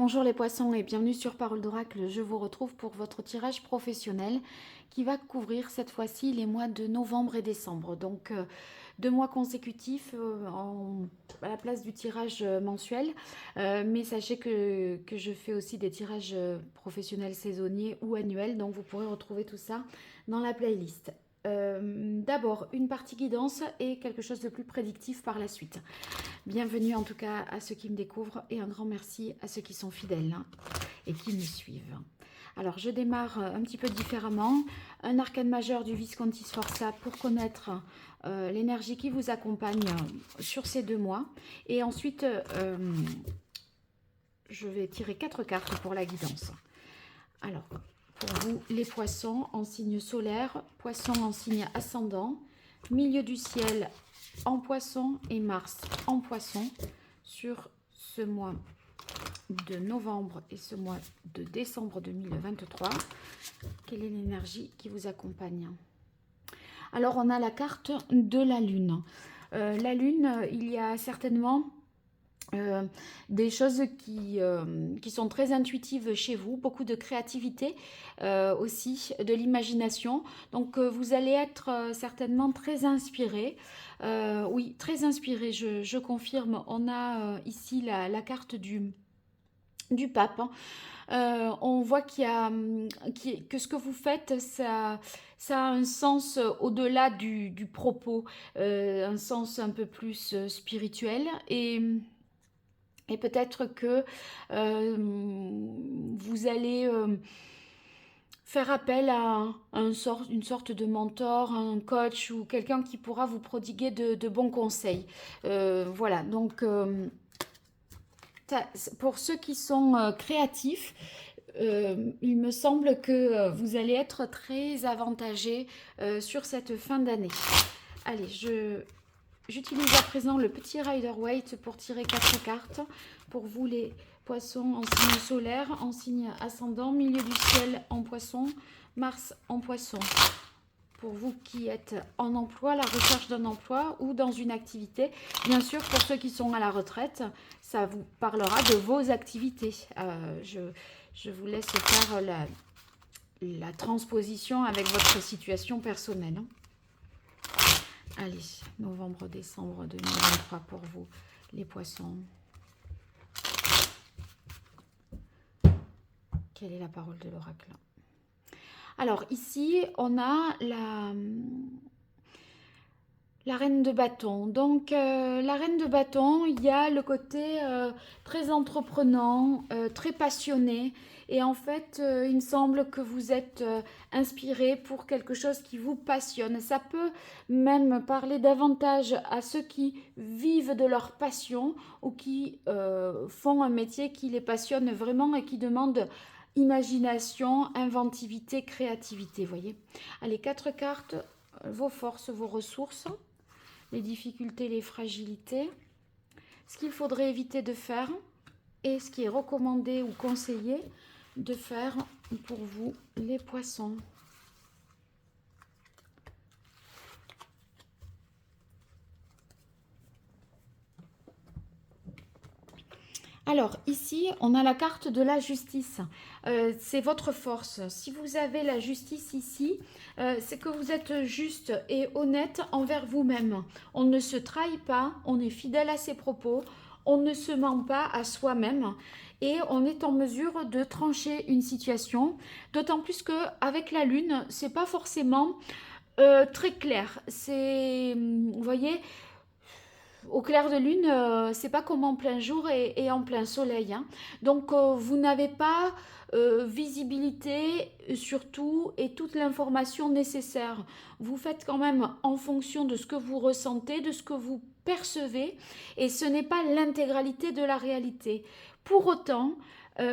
Bonjour les poissons et bienvenue sur Parole d'Oracle. Je vous retrouve pour votre tirage professionnel qui va couvrir cette fois-ci les mois de novembre et décembre. Donc 2 mois consécutifs à la place du tirage mensuel. Mais sachez que je fais aussi des tirages professionnels saisonniers ou annuels. Donc vous pourrez retrouver tout ça dans la playlist. D'abord une partie guidance et quelque chose de plus prédictif par la suite. Bienvenue en tout cas à ceux qui me découvrent et un grand merci à ceux qui sont fidèles et qui me suivent. Alors je démarre un petit peu différemment. Un arcane majeur du Visconti Sforza pour connaître l'énergie qui vous accompagne sur ces 2 mois. Et ensuite, je vais tirer 4 cartes pour la guidance. Alors, pour vous, les poissons en signe solaire, poissons en signe ascendant, milieu du ciel en poisson et Mars en poisson sur ce mois de novembre et ce mois de décembre 2023. Quelle est l'énergie qui vous accompagne? Alors, on a la carte de la Lune. La Lune, il y a certainement des choses qui sont très intuitives chez vous, beaucoup de créativité aussi, de l'imagination. Donc vous allez être certainement très inspiré. Oui, très inspiré, je confirme. On a ici la carte du pape. On voit que ce que vous faites, ça a un sens au-delà du propos, un sens un peu plus spirituel. Et peut-être que vous allez faire appel à une sorte de mentor, un coach ou quelqu'un qui pourra vous prodiguer de bons conseils. Voilà, donc pour ceux qui sont créatifs, il me semble que vous allez être très avantagés sur cette fin d'année. Allez, j'utilise à présent le petit Rider-Waite pour tirer 4 cartes. Pour vous les poissons en signe solaire, en signe ascendant, milieu du ciel en poisson, Mars en poisson. Pour vous qui êtes en emploi, la recherche d'un emploi ou dans une activité. Bien sûr, pour ceux qui sont à la retraite, ça vous parlera de vos activités. Je vous laisse faire la transposition avec votre situation personnelle. Allez, novembre-décembre 2023 pour vous, les poissons. Quelle est la parole de l'oracle? Alors ici, on a la reine de bâton. Donc la reine de bâton, il y a le côté très entreprenant, très passionné. Et en fait, il me semble que vous êtes inspiré pour quelque chose qui vous passionne. Ça peut même parler davantage à ceux qui vivent de leur passion ou qui font un métier qui les passionne vraiment et qui demande imagination, inventivité, créativité. Voyez. Allez, 4 cartes, vos forces, vos ressources, les difficultés, les fragilités, ce qu'il faudrait éviter de faire et ce qui est recommandé ou conseillé de faire pour vous, les poissons. Alors ici, on a la carte de la justice. C'est votre force. Si vous avez la justice ici, c'est que vous êtes juste et honnête envers vous-même. On ne se trahit pas, on est fidèle à ses propos, on ne se ment pas à soi-même et on est en mesure de trancher une situation. D'autant plus qu'avec la lune, c'est pas forcément très clair. Vous voyez, au clair de lune, c'est pas comme en plein jour et en plein soleil. Hein. Donc, vous n'avez pas visibilité sur tout et toute l'information nécessaire. Vous faites quand même en fonction de ce que vous ressentez, de ce que vous percevez, et ce n'est pas l'intégralité de la réalité. Pour autant,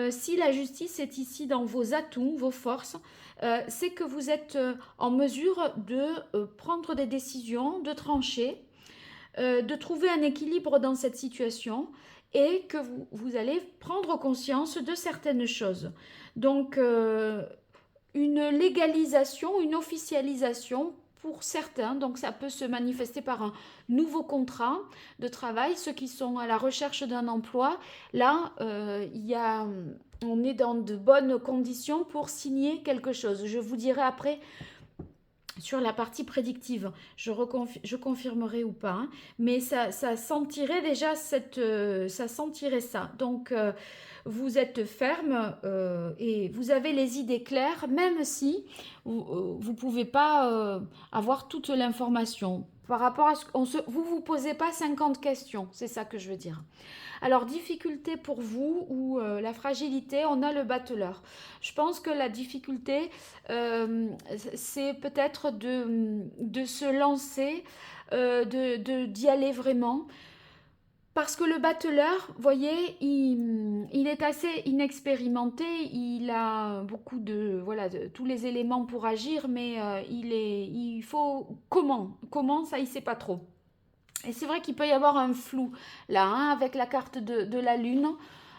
si la justice est ici dans vos atouts, vos forces, c'est que vous êtes en mesure de prendre des décisions, de trancher, de trouver un équilibre dans cette situation et que vous allez prendre conscience de certaines choses. Donc, une légalisation, une officialisation pour certains, donc ça peut se manifester par un nouveau contrat de travail. Ceux qui sont à la recherche d'un emploi, là, on est dans de bonnes conditions pour signer quelque chose. Je vous dirai après sur la partie prédictive, je confirmerai ou pas, hein, mais ça sentirait déjà ça sentirait ça. Donc, vous êtes ferme et vous avez les idées claires, même si vous ne pouvez pas avoir toute l'information. Par rapport à ce qu'on se, vous posez pas 50 questions, c'est ça que je veux dire. Alors, difficulté pour vous ou la fragilité, on a le battleur. Je pense que la difficulté, c'est peut-être de se lancer, d'y aller vraiment. Parce que le battleur, vous voyez, il est assez inexpérimenté, il a beaucoup tous les éléments pour agir, mais il faut comment ça, il ne sait pas trop. Et c'est vrai qu'il peut y avoir un flou là, hein, avec la carte de la Lune,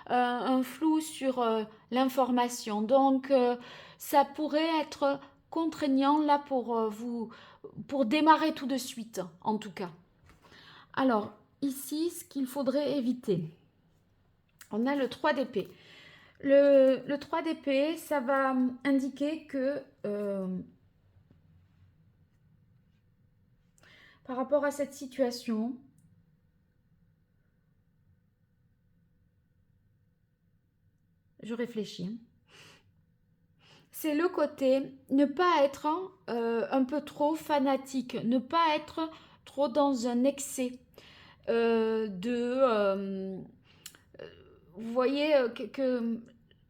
un flou sur l'information. Donc, ça pourrait être contraignant là pour démarrer tout de suite, en tout cas. Alors, ici, ce qu'il faudrait éviter, on a le 3 d'épée. Le 3 d'épée, ça va indiquer que par rapport à cette situation, je réfléchis. C'est le côté ne pas être un peu trop fanatique, ne pas être trop dans un excès vous voyez que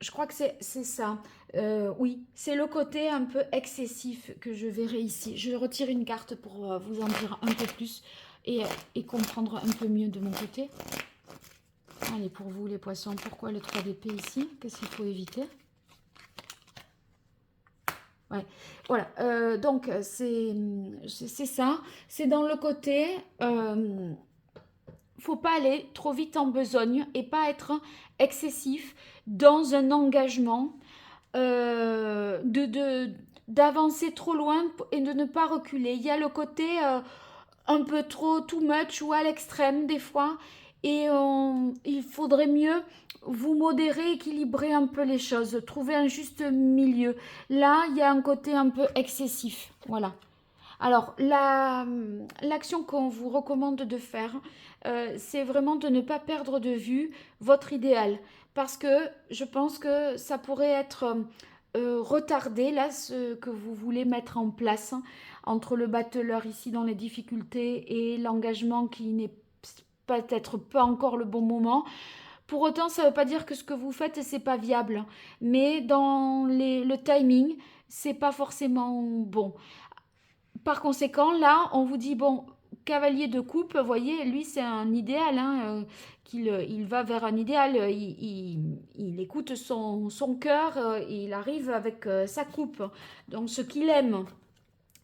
je crois que c'est ça. Oui, c'est le côté un peu excessif que je verrai ici. Je retire une carte pour vous en dire un peu plus et comprendre un peu mieux de mon côté. Allez, pour vous les poissons, pourquoi le 3 d'épée ici? Qu'est-ce qu'il faut éviter? Ouais, voilà. Donc, c'est ça. C'est dans le côté... faut pas aller trop vite en besogne et pas être excessif dans un engagement, d'avancer trop loin et de ne pas reculer. Il y a le côté un peu trop too much ou à l'extrême des fois et il faudrait mieux vous modérer, équilibrer un peu les choses, trouver un juste milieu. Là, il y a un côté un peu excessif. Voilà. Alors, l'action qu'on vous recommande de faire, c'est vraiment de ne pas perdre de vue votre idéal. Parce que je pense que ça pourrait être retardé, là, ce que vous voulez mettre en place, hein, entre le battleur ici dans les difficultés et l'engagement qui n'est peut-être pas encore le bon moment. Pour autant, ça ne veut pas dire que ce que vous faites, c'est pas viable. Mais dans le timing, c'est pas forcément bon. Par conséquent, là, on vous dit, bon, cavalier de coupe, vous voyez, lui, c'est un idéal, hein, il va vers un idéal, il écoute son cœur, il arrive avec sa coupe. Donc, ce qu'il aime,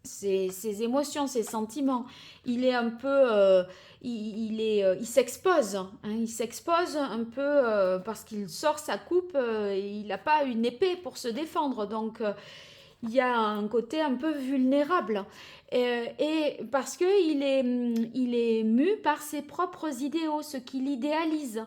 ses émotions, ses sentiments, il est un peu... il s'expose, hein, il s'expose un peu parce qu'il sort sa coupe, et il n'a pas une épée pour se défendre, donc il y a un côté un peu vulnérable et parce qu'il est mu par ses propres idéaux, ce qu'il idéalise,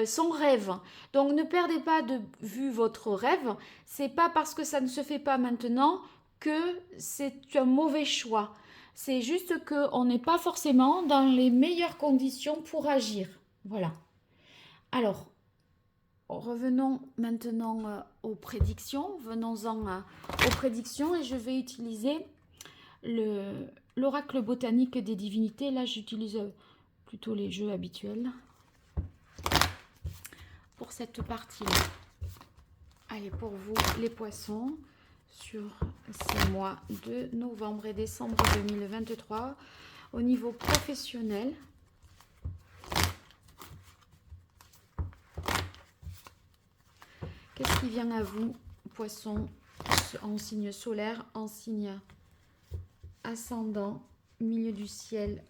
son rêve. Donc ne perdez pas de vue votre rêve, c'est pas parce que ça ne se fait pas maintenant que c'est un mauvais choix. C'est juste qu'on n'est pas forcément dans les meilleures conditions pour agir. Voilà. Alors, revenons maintenant aux prédictions. Venons-en aux prédictions et je vais utiliser l'oracle botanique des divinités. Là, j'utilise plutôt les jeux habituels pour cette partie-là. Allez, pour vous, les poissons, sur ces mois de novembre et décembre 2023, au niveau professionnel. Qu'est-ce qui vient à vous, poisson, en signe solaire, en signe ascendant, milieu du ciel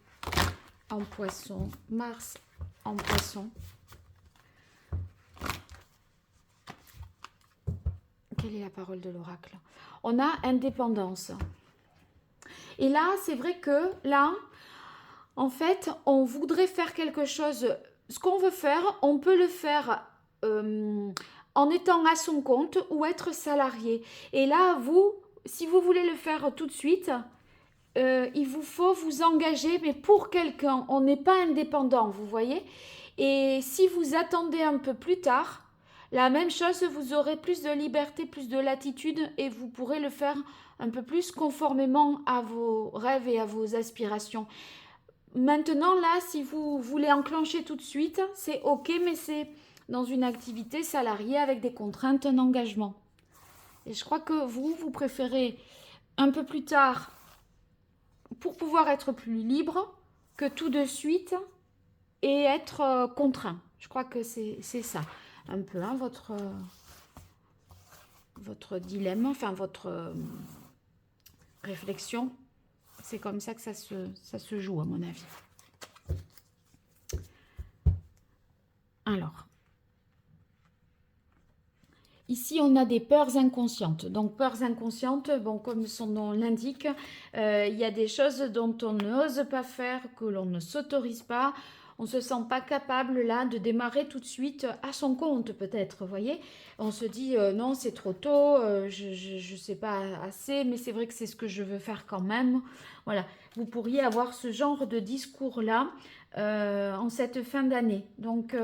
en poisson, Mars en poisson? Quelle est la parole de l'oracle? On a indépendance. Et là, c'est vrai que là, en fait, on voudrait faire quelque chose. Ce qu'on veut faire, on peut le faire en étant à son compte ou être salarié. Et là, vous, si vous voulez le faire tout de suite, il vous faut vous engager, mais pour quelqu'un. On n'est pas indépendant, vous voyez. Et si vous attendez un peu plus tard, la même chose, vous aurez plus de liberté, plus de latitude et vous pourrez le faire un peu plus conformément à vos rêves et à vos aspirations. Maintenant, là, si vous voulez enclencher tout de suite, c'est OK, mais c'est dans une activité salariée avec des contraintes, un engagement. Et je crois que vous préférez un peu plus tard pour pouvoir être plus libre que tout de suite et être contraint. Je crois que c'est ça, un peu, hein, votre dilemme, enfin votre réflexion. C'est comme ça que ça se joue, à mon avis. Alors, ici, on a des peurs inconscientes. Donc, peurs inconscientes, bon, comme son nom l'indique, il y a des choses dont on n'ose pas faire, que l'on ne s'autorise pas. On ne se sent pas capable, là, de démarrer tout de suite à son compte, peut-être, vous voyez. On se dit, non, c'est trop tôt, je ne sais pas assez, mais c'est vrai que c'est ce que je veux faire quand même. Voilà, vous pourriez avoir ce genre de discours-là en cette fin d'année. Donc,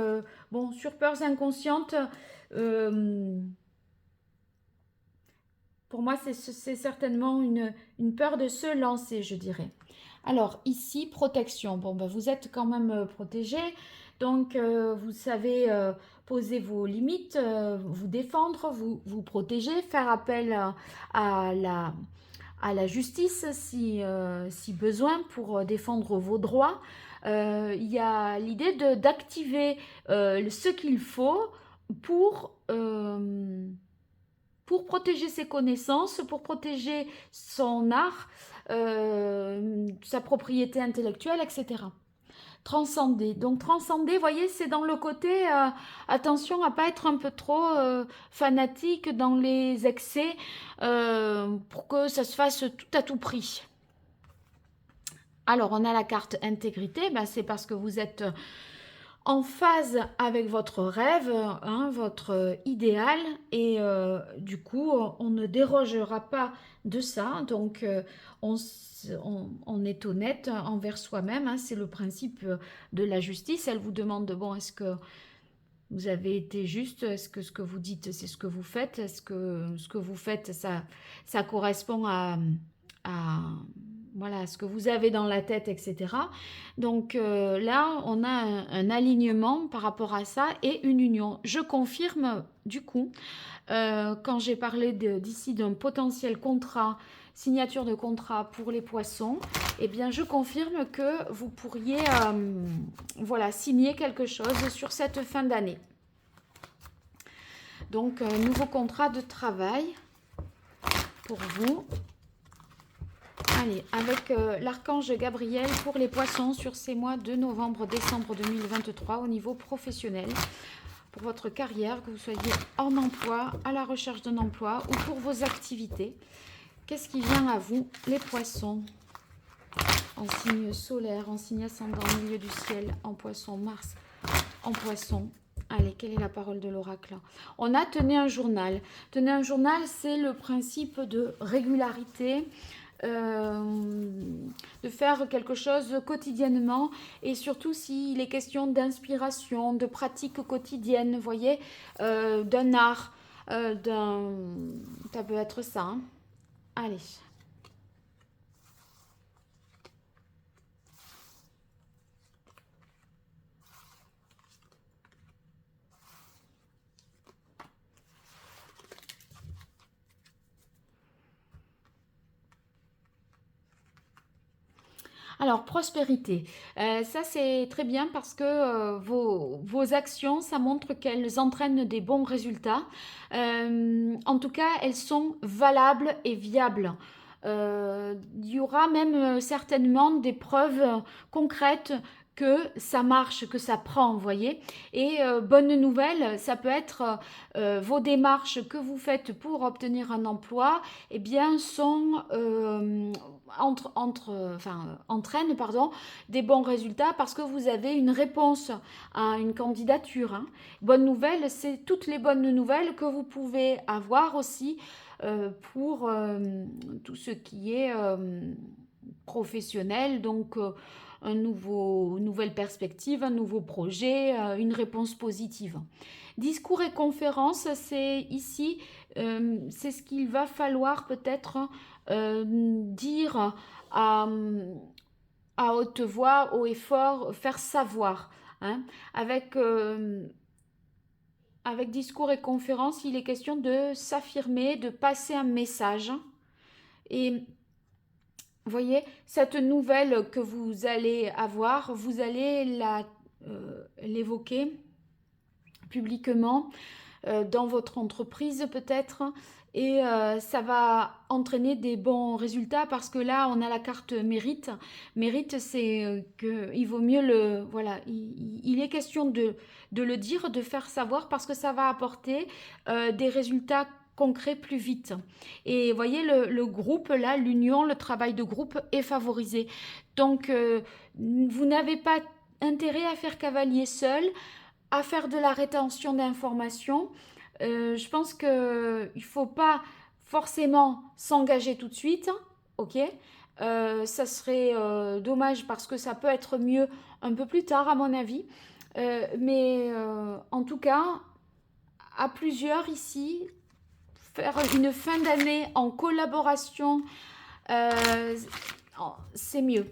bon, sur peurs inconscientes... pour moi, c'est certainement une peur de se lancer, je dirais. Alors, ici, protection. Bon, ben, vous êtes quand même protégé. Donc, vous savez poser vos limites, vous défendre, vous protéger, faire appel à la justice si besoin pour défendre vos droits. Il y a l'idée d'activer ce qu'il faut pour protéger ses connaissances, pour protéger son art, sa propriété intellectuelle, etc. Transcender. Donc transcender, vous voyez, c'est dans le côté, attention à ne pas être un peu trop fanatique dans les excès pour que ça se fasse tout à tout prix. Alors, on a la carte intégrité, ben, c'est parce que vous êtes en phase avec votre rêve, hein, votre idéal, et du coup, on ne dérogera pas de ça. Donc, on est honnête envers soi-même, hein, c'est le principe de la justice. Elle vous demande, bon, est-ce que vous avez été juste? Est-ce que ce que vous dites, c'est ce que vous faites? Est-ce que ce que vous faites, ça correspond à voilà, ce que vous avez dans la tête, etc. Donc là, on a un alignement par rapport à ça et une union. Je confirme, du coup, quand j'ai parlé d'ici d'un potentiel contrat, signature de contrat pour les poissons, eh bien, je confirme que vous pourriez voilà, signer quelque chose sur cette fin d'année. Donc, nouveau contrat de travail pour vous. Allez, avec l'archange Gabriel pour les poissons sur ces mois de novembre-décembre 2023 au niveau professionnel. Pour votre carrière, que vous soyez en emploi, à la recherche d'un emploi ou pour vos activités. Qu'est-ce qui vient à vous, les poissons? En signe solaire, en signe ascendant, au milieu du ciel, en poisson, Mars, en poisson. Allez, quelle est la parole de l'oracle? On a tenez un journal. Tenez un journal, c'est le principe de régularité, de faire quelque chose quotidiennement et surtout s'il est question d'inspiration, de pratique quotidienne, vous voyez, d'un art, ça peut être ça. Hein. Allez. Alors, prospérité, ça c'est très bien parce que vos actions, ça montre qu'elles entraînent des bons résultats. En tout cas, elles sont valables et viables. Il y aura même certainement des preuves concrètes que ça marche, que ça prend, vous voyez. Et bonne nouvelle, ça peut être vos démarches que vous faites pour obtenir un emploi, eh bien, sont entraînent pardon, des bons résultats parce que vous avez une réponse à une candidature. Hein. Bonne nouvelle, c'est toutes les bonnes nouvelles que vous pouvez avoir aussi pour tout ce qui est professionnel, donc une nouvelle perspective, un nouveau projet, une réponse positive. Discours et conférences, c'est ici, c'est ce qu'il va falloir peut-être dire à, à haute voix, haut et fort, faire savoir. Hein, avec, avec discours et conférences, il est question de s'affirmer, de passer un message. Et vous voyez, cette nouvelle que vous allez avoir, vous allez l'évoquer publiquement dans votre entreprise peut-être et ça va entraîner des bons résultats parce que là on a la carte mérite. Mérite, c'est qu'il vaut mieux le voilà, il est question de le dire, de faire savoir parce que ça va apporter des résultats concrets plus vite. Et vous voyez le groupe là, l'union, le travail de groupe est favorisé. Donc vous n'avez pas intérêt à faire cavalier seul, à faire de la rétention d'informations. Je pense qu'il ne faut pas forcément s'engager tout de suite, ok. Ça serait dommage parce que ça peut être mieux un peu plus tard à mon avis. Mais en tout cas, à plusieurs ici, faire une fin d'année en collaboration, euh, c'est mieux.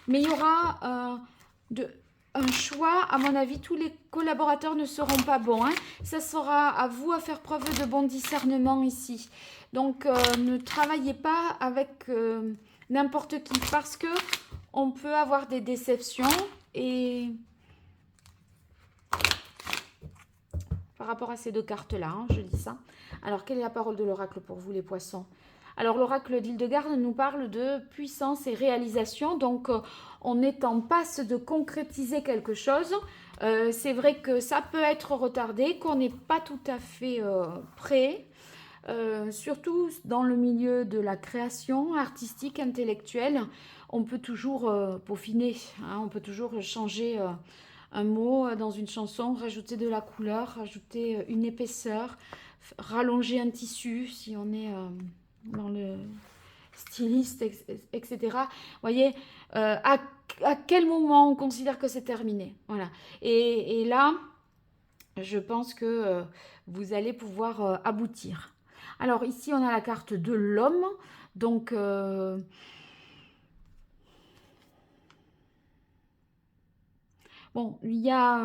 Mais il y aura un choix, à mon avis, tous les collaborateurs ne seront pas bons. Hein. Ça sera à vous à faire preuve de bon discernement ici. Donc, ne travaillez pas avec n'importe qui parce que on peut avoir des déceptions et par rapport à ces deux cartes-là, hein, je dis ça. Alors, quelle est la parole de l'oracle pour vous, les poissons? Alors, l'oracle d'Hildegarde nous parle de puissance et réalisation. Donc, on est en passe de concrétiser quelque chose. C'est vrai que ça peut être retardé, qu'on n'est pas tout à fait prêt. Surtout dans le milieu de la création artistique, intellectuelle, on peut toujours peaufiner, hein, on peut toujours changer un mot dans une chanson, rajouter de la couleur, rajouter une épaisseur, rallonger un tissu si on est dans le styliste, etc. Vous voyez, à quel moment on considère que c'est terminé. Voilà. Et là, je pense que vous allez pouvoir aboutir. Alors ici, on a la carte de l'homme. Donc, bon, il y a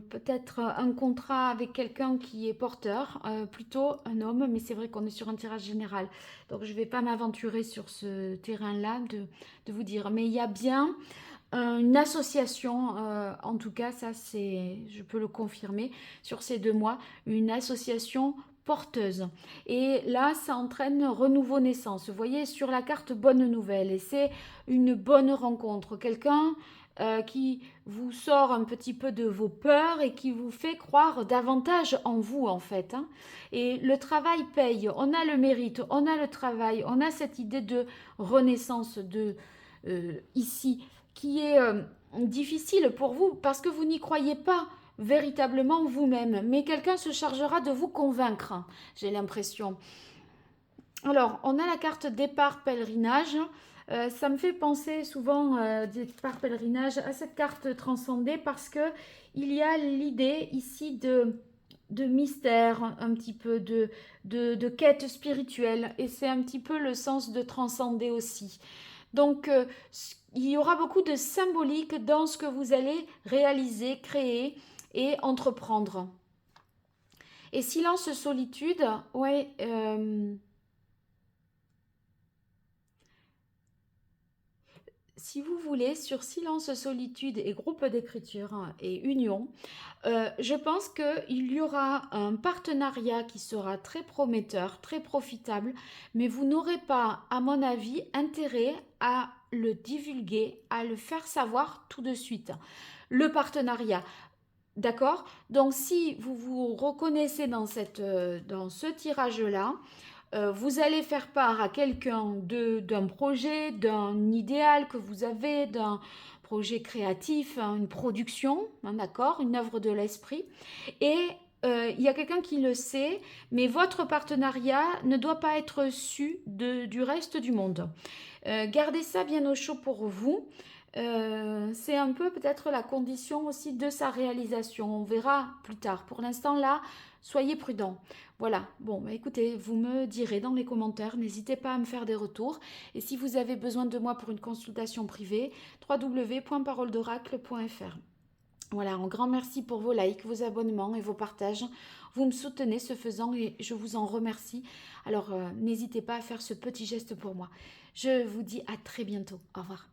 peut-être un contrat avec quelqu'un qui est porteur, plutôt un homme, mais c'est vrai qu'on est sur un tirage général. Donc, je ne vais pas m'aventurer sur ce terrain-là de vous dire. Mais il y a bien une association, en tout cas, ça c'est, je peux le confirmer, sur ces 2 mois, une association porteuse. Et là, ça entraîne renouveau naissance. Vous voyez, sur la carte bonne nouvelle, et c'est une bonne rencontre. Quelqu'un qui vous sort un petit peu de vos peurs et qui vous fait croire davantage en vous, en fait. Hein. Et le travail paye. On a le mérite, on a le travail, on a cette idée de renaissance de ici qui est difficile pour vous parce que vous n'y croyez pas véritablement vous-même, mais quelqu'un se chargera de vous convaincre, j'ai l'impression. Alors, on a la carte départ pèlerinage. Ça me fait penser souvent départ pèlerinage à cette carte transcendée parce que il y a l'idée ici de mystère, un petit peu de quête spirituelle, et c'est un petit peu le sens de transcender aussi. Donc, il y aura beaucoup de symbolique dans ce que vous allez réaliser, créer et entreprendre. Et silence, solitude, ouais, si vous voulez, sur silence, solitude et groupe d'écriture et union, je pense qu'il y aura un partenariat qui sera très prometteur, très profitable, mais vous n'aurez pas, à mon avis, intérêt à le divulguer, à le faire savoir tout de suite. Le partenariat. D'accord? Donc, si vous vous reconnaissez dans ce tirage-là, vous allez faire part à quelqu'un d'un projet, d'un idéal que vous avez, d'un projet créatif, hein, une production, hein, d'accord? Une œuvre de l'esprit. Et il y a quelqu'un qui le sait, mais votre partenariat ne doit pas être su du reste du monde. Gardez ça bien au chaud pour vous. C'est un peu peut-être la condition aussi de sa réalisation. On verra plus tard. Pour l'instant, là, soyez prudents. Voilà. Bon, bah écoutez, vous me direz dans les commentaires. N'hésitez pas à me faire des retours. Et si vous avez besoin de moi pour une consultation privée, www.paroledoracle.fr. Voilà, un grand merci pour vos likes, vos abonnements et vos partages. Vous me soutenez ce faisant et je vous en remercie. Alors, n'hésitez pas à faire ce petit geste pour moi. Je vous dis à très bientôt. Au revoir.